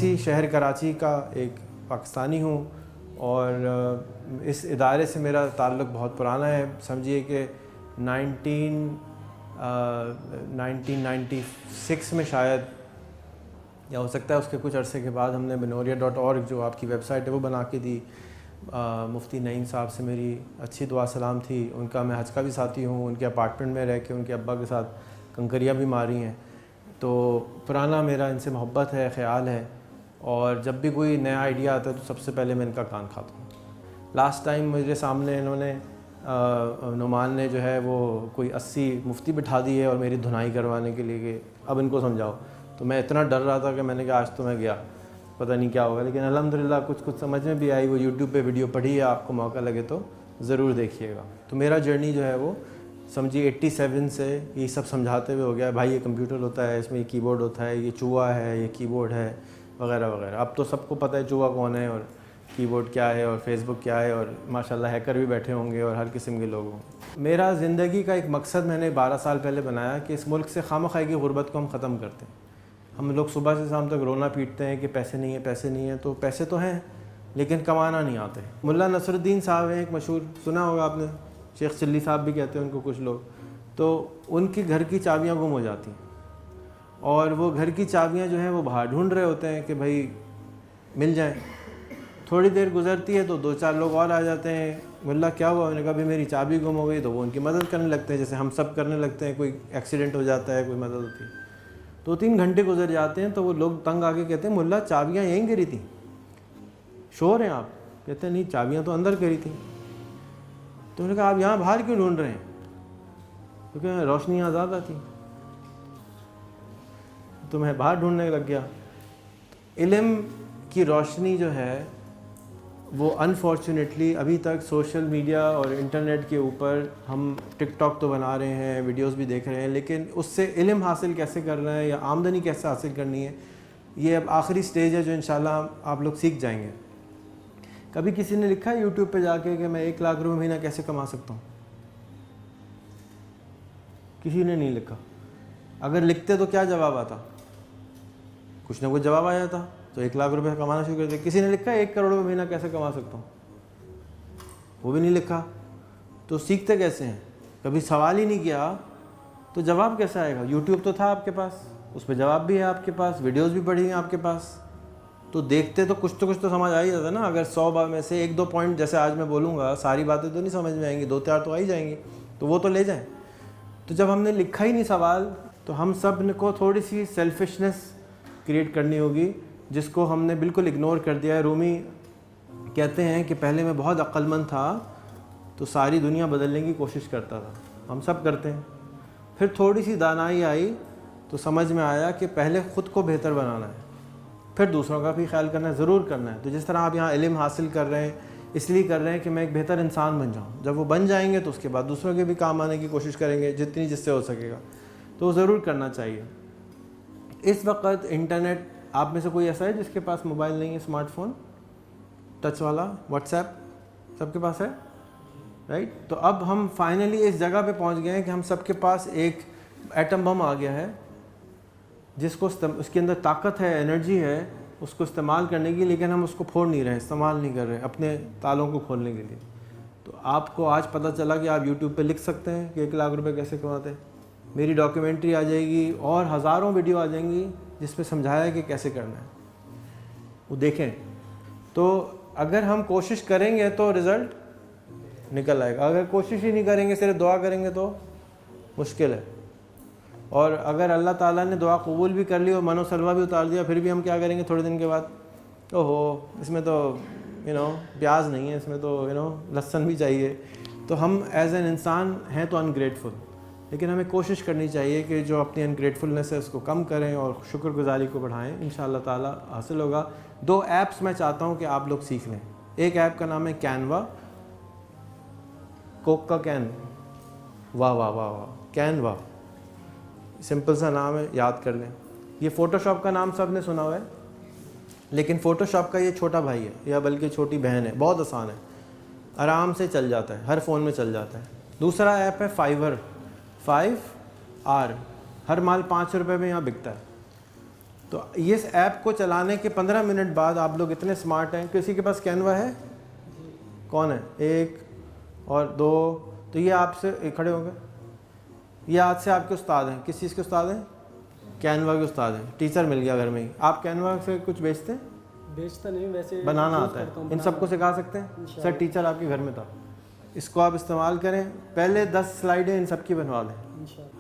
इसी शहर कराची का एक पाकिस्तानी हूँ और इस इदारे से मेरा ताल्लुक़ बहुत पुराना है। समझिए कि 1996 में शायद, या हो सकता है उसके कुछ अरसे के बाद, हमने binoria.org जो आपकी वेबसाइट है वो बना के दी। मुफ्ती नईम साहब से मेरी अच्छी दुआ सलाम थी, उनका मैं हज का भी साथी हूँ, उनके अपार्टमेंट में रह के उनके अब्बा के साथ कंकरियाँ भी मारी हैं। तो पुराना मेरा इनसे मोहब्बत है, ख़्याल है, और जब भी कोई नया आइडिया आता है तो सबसे पहले मैं इनका कान खाता हूँ। लास्ट टाइम मेरे सामने इन्होंने नुमान ने जो है वो कोई 80 मुफ्ती बिठा दी है और मेरी धुनाई करवाने के लिए कि अब इनको समझाओ। तो मैं इतना डर रहा था कि मैंने कहा आज तो मैं गया, पता नहीं क्या होगा, लेकिन अल्हम्दुलिल्लाह कुछ समझ में भी आई। वो यूट्यूब पे वीडियो पढ़ी है, आपको मौका लगे तो ज़रूर देखिएगा। तो मेरा जर्नी जो है वो समझिए 87 से ये सब समझाते हुए हो गया। भाई ये कंप्यूटर होता है, इसमें ये कीबोर्ड होता है, ये चूहा है, ये कीबोर्ड है, वगैरह वगैरह। अब तो सबको पता है चूहा कौन है और कीबोर्ड क्या है और फेसबुक क्या है, और माशाल्लाह हैकर भी बैठे होंगे और हर किस्म के लोग हों। मेरा ज़िंदगी का एक मकसद मैंने 12 साल पहले बनाया कि इस मुल्क से खामख़ाई की गुर्बत को हम ख़त्म करते हैं। हम लोग सुबह से शाम तक रोना पीटते हैं कि पैसे नहीं है, पैसे नहीं है। तो पैसे तो हैं लेकिन कमाना नहीं आते। मुल्ला नसरुद्दीन साहब हैं, एक मशहूर, सुना होगा आपने, शेख चिल्ली साहब भी कहते हैं उनको कुछ लोग। तो उनकी घर की चाबियाँ गुम हो जाती हैं और वो घर की चाबियाँ जो हैं वो बाहर ढूंढ रहे होते हैं कि भाई मिल जाएं। थोड़ी देर गुजरती है तो 2-4 लोग और आ जाते हैं, मुल्ला क्या हुआ? उन्होंने कहा भाई मेरी चाबी गुम हो गई। तो वो उनकी मदद करने लगते हैं, जैसे हम सब करने लगते हैं, कोई एक्सीडेंट हो जाता है, कोई मदद होती है। 2-3 घंटे गुजर जाते हैं तो वो लोग तंग आके कहते हैं मुल्ला चाबियाँ यहीं गिरी थी, शोर हैं आप? कहते हैं नहीं, चाबियाँ तो अंदर गिरी थी। तो उन्होंने कहा आप यहाँ बाहर क्यों ढूंढ रहे हैं? क्योंकि तो रोशनी यहाँ ज़्यादा थी। तो मैं बाहर ढूंढने लग गया। इल्म की रोशनी जो है वो अनफॉर्चुनेटली अभी तक सोशल मीडिया और इंटरनेट के ऊपर, हम टिकटॉक तो बना रहे हैं, वीडियोस भी देख रहे हैं, लेकिन उससे इल्म हासिल कैसे करना है या आमदनी कैसे हासिल करनी है, ये अब आखिरी स्टेज है जो इंशाल्लाह आप लोग सीख जाएंगे। कभी किसी ने लिखा है यूट्यूब पे जाके कि मैं 1 लाख रुपये महीना कैसे कमा सकता हूँ? किसी ने नहीं लिखा। अगर लिखते तो क्या जवाब आता? कुछ ना कुछ जवाब आ जाता, तो 1 लाख रुपये कमाना शुरू कर दिया। किसी ने लिखा है 1 करोड़ रुपये महीना कैसे कमा सकता हूँ? वो भी नहीं लिखा। तो सीखते कैसे हैं? कभी सवाल ही नहीं किया तो जवाब कैसे आएगा? यूट्यूब तो था आपके पास, उस पर जवाब भी है आपके पास, वीडियोस भी पड़ी हैं आपके पास। तो देखते तो कुछ तो समझ आ ही जाता ना। अगर 100 बार में से 1-2 पॉइंट, जैसे आज मैं बोलूँगा, सारी बातें तो नहीं समझ में आएंगी, 2-4 तो आ ही जाएंगी, तो वो तो ले जाएँ। तो जब हमने लिखा ही नहीं सवाल, तो हम सब को थोड़ी सी सेल्फिशनेस क्रिएट करनी होगी, जिसको हमने बिल्कुल इग्नोर कर दिया है। रूमी कहते हैं कि पहले मैं बहुत अक्लमंद था तो सारी दुनिया बदलने की कोशिश करता था। हम सब करते हैं। फिर थोड़ी सी दानाई आई तो समझ में आया कि पहले ख़ुद को बेहतर बनाना है, फिर दूसरों का भी ख्याल करना है, ज़रूर करना है। तो जिस तरह आप यहाँ इल्म हासिल कर रहे हैं, इसलिए कर रहे हैं कि मैं एक बेहतर इंसान बन जाऊँ। जब वो बन जाएंगे तो उसके बाद दूसरों के भी काम आने की कोशिश करेंगे, जितनी जिससे हो सकेगा, तो वो ज़रूर करना चाहिए। इस वक्त इंटरनेट, आप में से कोई ऐसा है जिसके पास मोबाइल नहीं है, स्मार्टफोन टच वाला? व्हाट्सएप सबके पास है, राइट? तो अब हम फाइनली इस जगह पे पहुंच गए हैं कि हम सबके पास एक एटम बम आ गया है, जिसको उसके अंदर ताकत है, एनर्जी है उसको इस्तेमाल करने की, लेकिन हम उसको फोड़ नहीं रहे, इस्तेमाल नहीं कर रहे अपने तालों को खोलने के लिए। तो आपको आज पता चला कि आप यूट्यूब पे लिख सकते हैं कि 1 लाख रुपए कैसे कमाते हैं। मेरी डॉक्यूमेंट्री आ जाएगी और हज़ारों वीडियो आ जाएंगी जिसमें समझाया है कि कैसे करना है, वो देखें। तो अगर हम कोशिश करेंगे तो रिज़ल्ट निकल आएगा। अगर कोशिश ही नहीं करेंगे, सिर्फ दुआ करेंगे, तो मुश्किल है। और अगर अल्लाह ताला ने दुआ कबूल भी कर ली और मनो सलवा भी उतार दिया, फिर भी हम क्या करेंगे थोड़े दिन के बाद? ओहो, इसमें तो प्याज नहीं है, इसमें तो लहसुन भी चाहिए। तो हम एज एन इंसान हैं तो अनग्रेटफुल, लेकिन हमें कोशिश करनी चाहिए कि जो अपनी अनग्रेटफुलनेस है उसको कम करें और शुक्रगुजारी को बढ़ाएं। इंशाअल्लाह ताला हासिल होगा। 2 ऐप्स मैं चाहता हूँ कि आप लोग सीख लें। एक ऐप का नाम है कैनवा, कोक का कैन, वाह वाह वाह वाह, कैनवा, सिंपल सा नाम है, याद कर लें। ये फ़ोटोशॉप का नाम सब ने सुना हुआ है, लेकिन फ़ोटोशॉप का ये छोटा भाई है, या बल्कि छोटी बहन है। बहुत आसान है, आराम से चल जाता है, हर फ़ोन में चल जाता है। दूसरा ऐप है फाइवर, 5R, हर माल 5 रुपये में यहाँ बिकता है। तो ये इस ऐप को चलाने के 15 मिनट बाद आप लोग इतने स्मार्ट हैं, किसी के पास कैनवा है? कौन है? 1 और 2, तो ये आपसे खड़े हो गए, ये आज से आपके उस्ताद हैं। किस चीज़ के उस्ताद हैं? कैनवा के उस्ताद हैं। टीचर मिल गया घर में ही। आप कैनवा से कुछ बेचते हैं? बेचता नहीं, वैसे बनाना आता है। इन सबको सिखा सकते हैं? सर टीचर आपके घर में था, इसको आप इस्तेमाल करें, पहले 10 स्लाइडें इन सब की बनवा दें,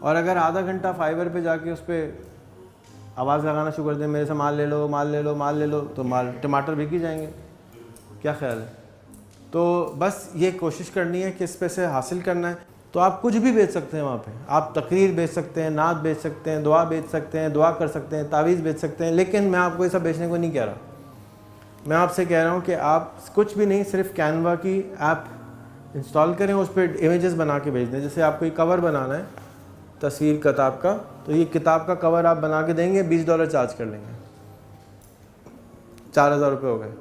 और अगर आधा घंटा फाइबर पे जाके उस पर आवाज़ लगाना शुरू कर दें, मेरे से माल ले लो, माल ले लो, माल ले लो, तो माल टमाटर बिक ही जाएंगे। क्या ख्याल है? तो बस ये कोशिश करनी है कि इस पे से हासिल करना है। तो आप कुछ भी बेच सकते हैं वहाँ पे, आप तकरीर बेच सकते हैं, नात बेच सकते हैं, दुआ बेच सकते हैं, दुआ कर सकते हैं, तावीज़ बेच सकते हैं। लेकिन मैं आपको ये सब बेचने को नहीं कह रहा, मैं आपसे कह रहा हूँ कि आप कुछ भी नहीं, सिर्फ कैनवा की ऐप इंस्टॉल करें, उस पर इमेजेस बना के भेज दें। जैसे आपको ये कवर बनाना है तस्वीर किताब का, तो ये किताब का कवर आप बना के देंगे, $20 चार्ज कर लेंगे, 4000 रुपये हो गए,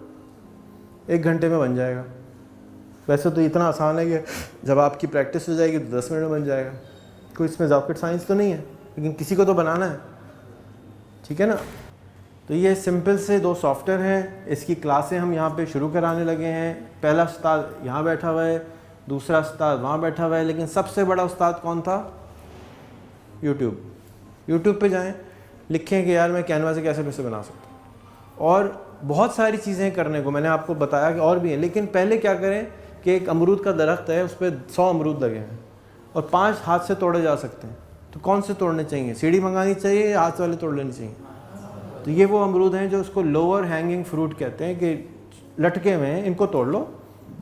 1 घंटे में बन जाएगा। वैसे तो इतना आसान है कि जब आपकी प्रैक्टिस हो जाएगी तो 10 मिनट में बन जाएगा, कोई इसमें रॉकेट साइंस तो नहीं है, लेकिन किसी को तो बनाना है, ठीक है ना। तो ये सिंपल से 2 सॉफ्टवेयर हैं, इसकी क्लासें हम यहाँ पे शुरू कराने लगे हैं। पहला उस्ताद यहाँ बैठा हुआ है, दूसरा उस्ताद वहाँ बैठा हुआ है, लेकिन सबसे बड़ा उस्ताद कौन था? यूट्यूब पे जाएं, लिखें कि यार मैं कैनवा से कैसे पैसे बना सकता हूँ, और बहुत सारी चीज़ें करने को मैंने आपको बताया कि और भी हैं। लेकिन पहले क्या करें कि एक अमरूद का दरख्त है, उस पर 100 अमरूद लगे हैं और 5 हाथ से तोड़े जा सकते हैं, तो कौन से तोड़ने चाहिए? सीढ़ी मंगानी चाहिए या हाथ वाले तोड़ लेनी चाहिए? तो ये वो अमरूद हैं जो उसको लोअर हैंगिंग फ्रूट कहते हैं, कि लटके हुए हैं, इनको तोड़ लो,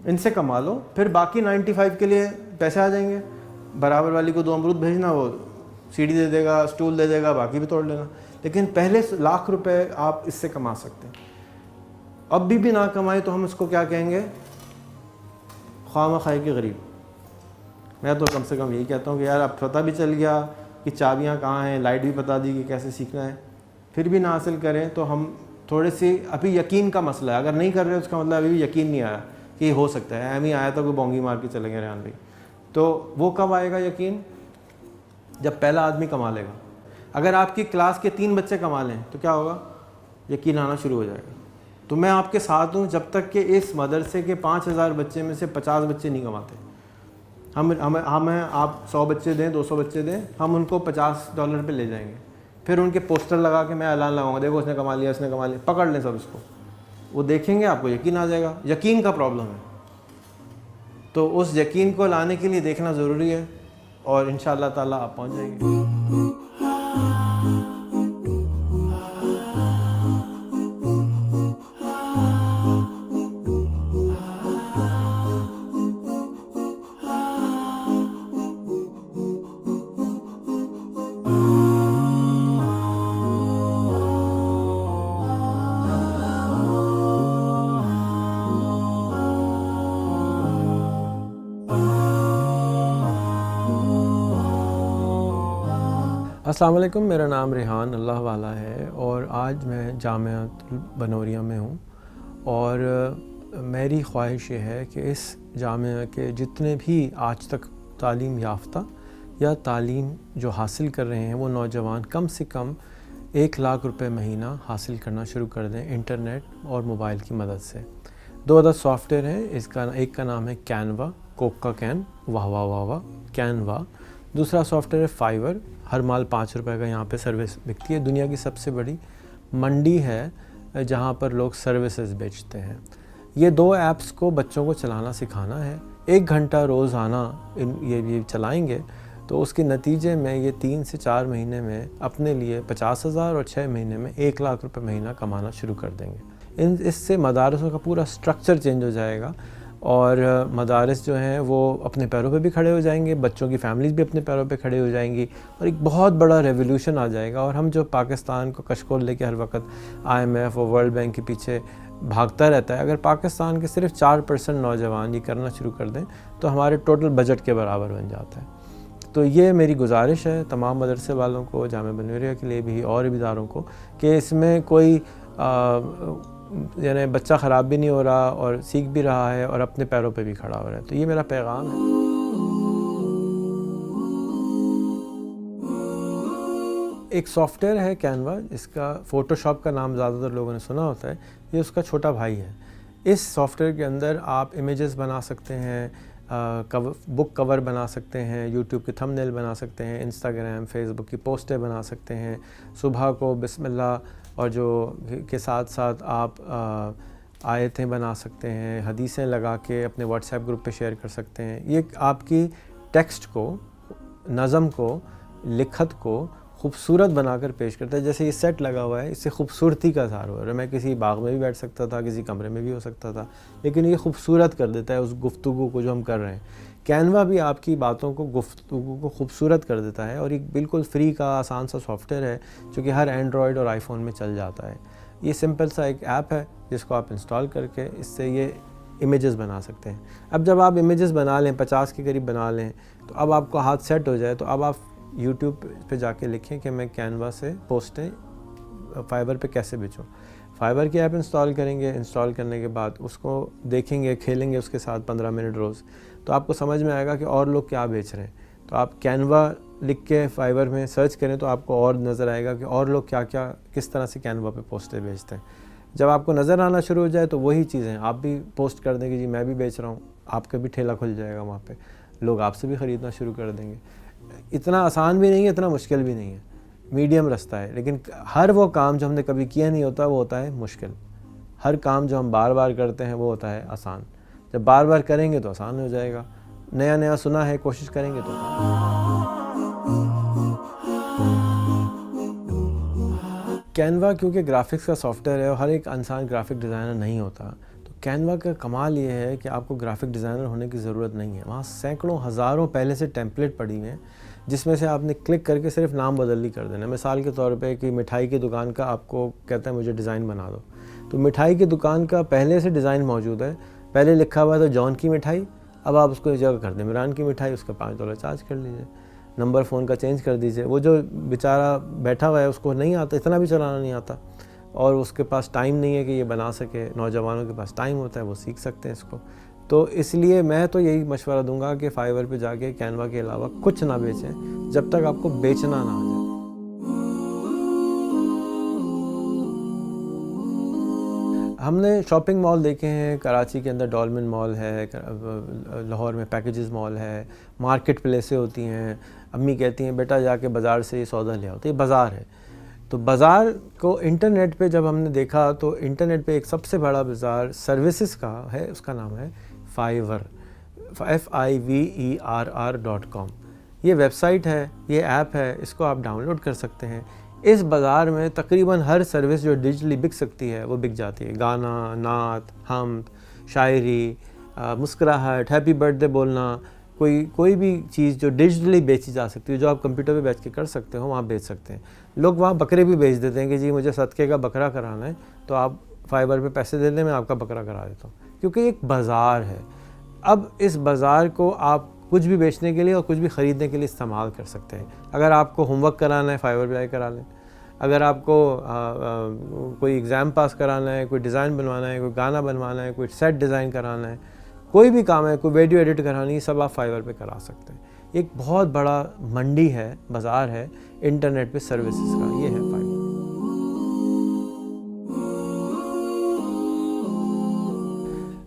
इनसे कमा लो, फिर बाकी 95 के लिए पैसे आ जाएंगे। बराबर वाली को 2 अमरूद भेजना, वो सीढ़ी दे देगा, स्टूल दे देगा, बाकी भी तोड़ लेना। लेकिन पहले लाख रुपए आप इससे कमा सकते हैं। अब भी ना कमाए तो हम इसको क्या कहेंगे? ख्वामा खाए के गरीब। मैं तो कम से कम यही कहता हूँ कि यार अब पता भी चल गया कि चाबियाँ कहाँ हैं, लाइट भी बता दी कि कैसे सीखना है, फिर भी ना हासिल करें तो हम थोड़े सी, अभी यकीन का मसला है, अगर नहीं कर रहे उसका मतलब अभी भी यकीन नहीं आया कि ये हो सकता है। एम ही आया था, कोई बोंगी मार के चले गए रेहान भाई। तो वो कब आएगा यकीन? जब पहला आदमी कमा लेगा। अगर आपकी क्लास के 3 बच्चे कमा लें तो क्या होगा? यकीन आना शुरू हो जाएगा। तो मैं आपके साथ हूँ जब तक कि इस मदरसे के 5000 बच्चे में से 50 बच्चे नहीं कमाते। हम आप 100 बच्चे दें, 200 बच्चे दें, हम उनको $50 पे ले जाएंगे, फिर उनके पोस्टर लगा के मैं ऐलान लगाऊंगा, देखो उसने कमा लिया, उसने कमा लिया, पकड़ लें सब इसको। वो देखेंगे, आपको यकीन आ जाएगा। यकीन का प्रॉब्लम है, तो उस यकीन को लाने के लिए देखना ज़रूरी है, और इंशाअल्लाह ताला आप पहुँच जाएंगे। अस्सलाम वालेकुम, मेरा नाम रेहान अल्लाह वाला है, और आज मैं जामियातुल बनौरिया में हूँ। और मेरी ख्वाहिश ये है कि इस जामिया के जितने भी आज तक तालीम याफ्ता या तालीम जो हासिल कर रहे हैं वो नौजवान कम से कम 1 लाख रुपए महीना हासिल करना शुरू कर दें इंटरनेट और मोबाइल की मदद से। 2 अदद सॉफ्टवेयर हैं, इसका एक का नाम है कैनवा, कोक का कैन, वाह वाह वाह वाह, कैनवा। दूसरा सॉफ्टवेयर है फाइवर, हर माल 5 रुपए का यहाँ पे सर्विस बिकती है। दुनिया की सबसे बड़ी मंडी है जहाँ पर लोग सर्विसेज बेचते हैं। ये 2 ऐप्स को बच्चों को चलाना सिखाना है। 1 घंटा रोज़ाना ये चलाएंगे तो उसके नतीजे में ये 3 से 4 महीने में अपने लिए 50,000 और 6 महीने में 1 लाख रुपए महीना कमाना शुरू कर देंगे। इससे मदारसों का पूरा स्ट्रक्चर चेंज हो जाएगा, और मदारस जो हैं वो अपने पैरों पे भी खड़े हो जाएंगे, बच्चों की फैमिलीज़ भी अपने पैरों पे खड़े हो जाएंगी, और एक बहुत बड़ा रेवोल्यूशन आ जाएगा। और हम जो पाकिस्तान को कशकोल लेके हर वक्त IMF और वर्ल्ड बैंक के पीछे भागता रहता है, अगर पाकिस्तान के सिर्फ 4% नौजवान ये करना शुरू कर दें तो हमारे टोटल बजट के बराबर बन जाता है। तो ये मेरी गुजारिश है तमाम मदरसे वालों को, जामिया बनौरिया के लिए भी और इदारों को, कि इसमें कोई यानी बच्चा ख़राब भी नहीं हो रहा और सीख भी रहा है और अपने पैरों पे भी खड़ा हो रहा है। तो ये मेरा पैगाम है। एक सॉफ्टवेयर है कैनवा, इसका फ़ोटोशॉप का नाम ज़्यादातर लोगों ने सुना होता है, ये उसका छोटा भाई है। इस सॉफ्टवेयर के अंदर आप इमेजेस बना सकते हैं, बुक कवर बना सकते हैं, यूट्यूब की थंबनेल बना सकते हैं, इंस्टाग्राम फेसबुक की पोस्टें बना सकते हैं, सुबह को बिस्मिल्लाह और जो के साथ साथ आप आयतें बना सकते हैं, हदीसें लगा के अपने व्हाट्सएप ग्रुप पे शेयर कर सकते हैं। ये आपकी टेक्स्ट को, नज़म को, लिखत को खूबसूरत बनाकर पेश करता है। जैसे ये सेट लगा हुआ है, इससे खूबसूरती का इज़हार हो रहा है। मैं किसी बाग में भी बैठ सकता था, किसी कमरे में भी हो सकता था, लेकिन ये खूबसूरत कर देता है उस गुफ्तगू को जो हम कर रहे हैं। कैनवा भी आपकी बातों को, गुफ्तगू को खूबसूरत कर देता है और एक बिल्कुल फ्री का आसान सा सॉफ्टवेयर है जो कि हर एंड्रॉयड और आईफोन में चल जाता है। ये सिंपल सा एक ऐप है जिसको आप इंस्टॉल करके इससे ये इमेजेस बना सकते हैं। अब जब आप इमेजेस बना लें, 50 के करीब बना लें, तो अब आपको हाथ सेट हो जाए, तो अब आप यूट्यूब पे जाके लिखें कि मैं कैनवा से पोस्टें फाइवर पे कैसे बेचूं। फाइवर की ऐप इंस्टॉल करेंगे, इंस्टॉल करने के बाद उसको देखेंगे, खेलेंगे उसके साथ 15 मिनट रोज़, तो आपको समझ में आएगा कि और लोग क्या बेच रहे हैं। तो आप कैनवा लिख के फाइवर में सर्च करें तो आपको और नज़र आएगा कि और लोग क्या क्या किस तरह से कैनवा पे पोस्टें बेचते हैं। जब आपको नज़र आना शुरू हो जाए तो वही चीज़ें आप भी पोस्ट कर देंगे, जी मैं भी बेच रहा हूँ, आपका भी ठेला खुल जाएगा वहाँ पे, लोग आपसे भी ख़रीदना शुरू कर देंगे। इतना आसान भी नहीं है, इतना मुश्किल भी नहीं है, मीडियम रास्ता है। लेकिन हर वो काम जो हमने कभी किया नहीं होता वो होता है मुश्किल। हर काम जो हम बार बार करते हैं वो होता है आसान। जब बार बार करेंगे तो आसान हो जाएगा। नया नया सुना है, कोशिश करेंगे तो। कैनवा क्योंकि ग्राफिक्स का सॉफ्टवेयर है और हर एक इंसान ग्राफिक डिज़ाइनर नहीं होता, तो कैनवा का कमाल ये है कि आपको ग्राफिक डिज़ाइनर होने की ज़रूरत नहीं है। वहाँ सैकड़ों हज़ारों पहले से टेम्पलेट पड़ी हुई हैं जिसमें से आपने क्लिक करके सिर्फ नाम बदली कर देना। मिसाल के तौर पे कि मिठाई की दुकान का आपको कहता है मुझे डिज़ाइन बना दो, तो मिठाई की दुकान का पहले से डिज़ाइन मौजूद है, पहले लिखा हुआ था जॉन की मिठाई, अब आप उसको इस जगह कर दें इमरान की मिठाई, उसका $5 चार्ज कर लीजिए, नंबर फ़ोन का चेंज कर दीजिए। वो जो बेचारा बैठा हुआ है उसको नहीं आता, इतना भी चलाना नहीं आता और उसके पास टाइम नहीं है कि ये बना सके। नौजवानों के पास टाइम होता है, वो सीख सकते हैं इसको। तो इसलिए मैं तो यही मशवरा दूंगा कि फाइवर पे जाके कैनवा के अलावा कुछ ना बेचें जब तक आपको बेचना ना हो जाए। हमने शॉपिंग मॉल देखे हैं, कराची के अंदर डॉल्मेन मॉल है, लाहौर में पैकेजेस मॉल है, मार्केट प्लेसें होती हैं। अम्मी कहती हैं बेटा जाके बाज़ार से ये सौदा ले आओ, तो ये बाज़ार है। तो बाज़ार को इंटरनेट पे जब हमने देखा तो इंटरनेट पे एक सबसे बड़ा बाज़ार सर्विसेज का है, उसका नाम है फाइवर, FIVERR.com। ये वेबसाइट है, ये ऐप है, इसको आप डाउनलोड कर सकते हैं। इस बाज़ार में तकरीबन हर सर्विस जो डिजिटली बिक सकती है वो बिक जाती है। गाना, नात, हमद, शायरी, मुस्कुराहट, हैप्पी बर्थडे बोलना, कोई भी चीज़ जो डिजिटली बेची जा सकती है, जो आप कंप्यूटर पे बैठ के कर सकते हो, वहाँ बेच सकते हैं। लोग वहाँ बकरे भी बेच देते हैं कि जी मुझे सदक़े का बकरा कराना है, तो आप फाइबर पे पैसे दे दें, मैं आपका बकरा करा देता हूँ, क्योंकि एक बाज़ार है। अब इस बाज़ार को आप कुछ भी बेचने के लिए और कुछ भी ख़रीदने के लिए इस्तेमाल कर सकते हैं। अगर आपको होमवर्क कराना है फाइवर पे करा लें, अगर आपको कोई एग्ज़ाम पास कराना है, कोई डिज़ाइन बनवाना है, कोई गाना बनवाना है, कोई सेट डिज़ाइन कराना है, कोई भी काम है, कोई वीडियो एडिट करानी है, सब आप फाइवर पे करा सकते हैं। एक बहुत बड़ा मंडी है, बाज़ार है इंटरनेट पे सर्विसेज का, ये है फाइवर।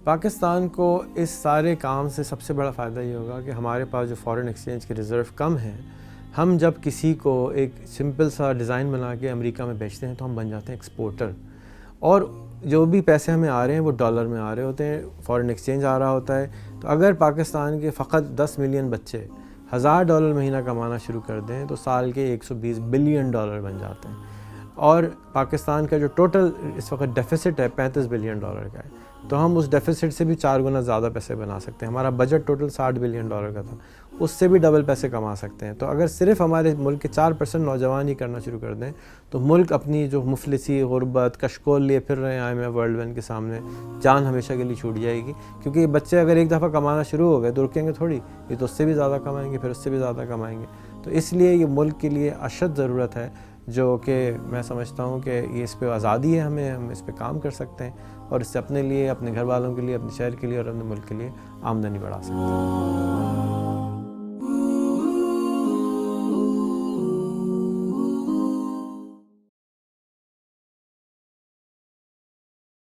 पाकिस्तान को इस सारे काम से सबसे बड़ा फ़ायदा ये होगा कि हमारे पास जो फ़ॉरेन एक्सचेंज के रिज़र्व कम हैं, हम जब किसी को एक सिंपल सा डिज़ाइन बना के अमेरिका में बेचते हैं तो हम बन जाते हैं एक्सपोर्टर, और जो भी पैसे हमें आ रहे हैं वो डॉलर में आ रहे होते हैं, फ़ॉरेन एक्सचेंज आ रहा होता है। तो अगर पाकिस्तान के फ़कत 10 मिलियन बच्चे $1000 महीना कमाना शुरू कर दें तो साल के $120 बिलियन बन जाते हैं। और पाकिस्तान का जो टोटल इस वक्त डेफिसिट है $35 बिलियन का है, तो हम उस डेफिसिट से भी 4 गुना ज़्यादा पैसे बना सकते हैं। हमारा बजट टोटल $60 बिलियन का था, उससे भी डबल पैसे कमा सकते हैं। तो अगर सिर्फ हमारे मुल्क के 4% नौजवान ही करना शुरू कर दें तो मुल्क अपनी जो मुफलिसी, गुर्बत, कशकोल लिए फिर रहे हैं IMF वर्ल्ड बैंक के सामने, जान हमेशा के लिए छूट जाएगी। क्योंकि ये बच्चे अगर एक दफ़ा कमाना शुरू हो गए तो रुकेंगे थोड़ी, ये तो उससे भी ज़्यादा कमाएंगे, फिर उससे भी ज़्यादा कमाएंगे। तो इसलिए ये मुल्क के लिए अशद ज़रूरत है, जो कि मैं समझता हूँ कि ये इस पे आज़ादी है, हम इस पे काम कर सकते हैं और इससे अपने लिए, अपने घर वालों के लिए, अपने शहर के लिए और अपने मुल्क के लिए आमदनी बढ़ा सकते हैं।